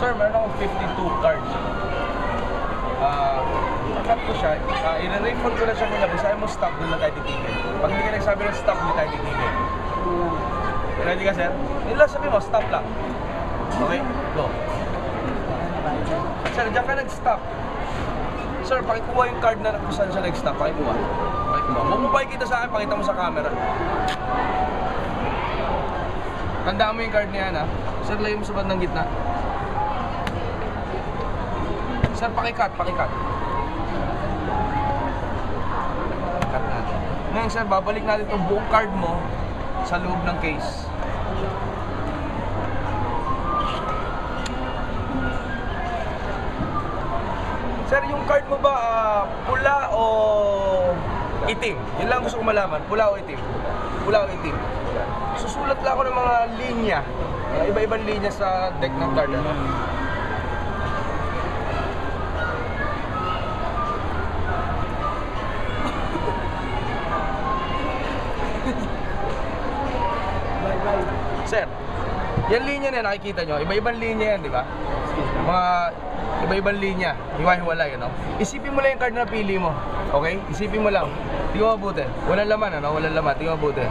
Sir, meron akong 52 cards. Cut ko siya, i-refund ko na siya nila. Sabi mo stop, doon na tayo titigil. Pag hindi ka nagsabi ng stop, hindi tayo titigil. Ready ka, sir? Yun lang sabi mo, stop lang. Okay? Go. Sir, diyan ka nag-stop. Sir, pakikuha yung card na kung saan siya nag-stop. Pakikuha. Huwag mo pakikita sa akin, pakita mo sa camera. Tandaan mo yung card niya, ha? Sir, layo mo sa bandang gitna. Sir, pakikat. Cut natin. Ngayon, sir, babalik natin itong buong card mo sa loob ng case. Sir, yung card mo ba pula o itim? Yun lang gusto ko malaman. Pula o itim? Pula o itim? Susulat lang ako ng mga linya. Iba-ibang linya sa deck ng card. Ano? Sir, yan linya na nakikita nyo, iba-ibang linya yan, di ba? Mga iba-ibang linya, hiwa-hiwalay, ano? Isipin mo lang yung card na pili mo, okay? Isipin mo lang. Tingnan mo mabuti. Walang laman, ano? Walang laman. Tingnan mo mabuti.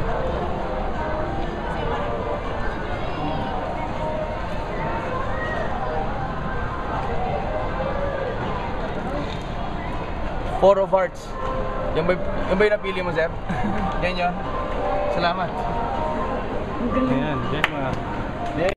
Four of Hearts. Yung ba yung napili mo, sir? Yan yun. Salamat. Ayan, yan mga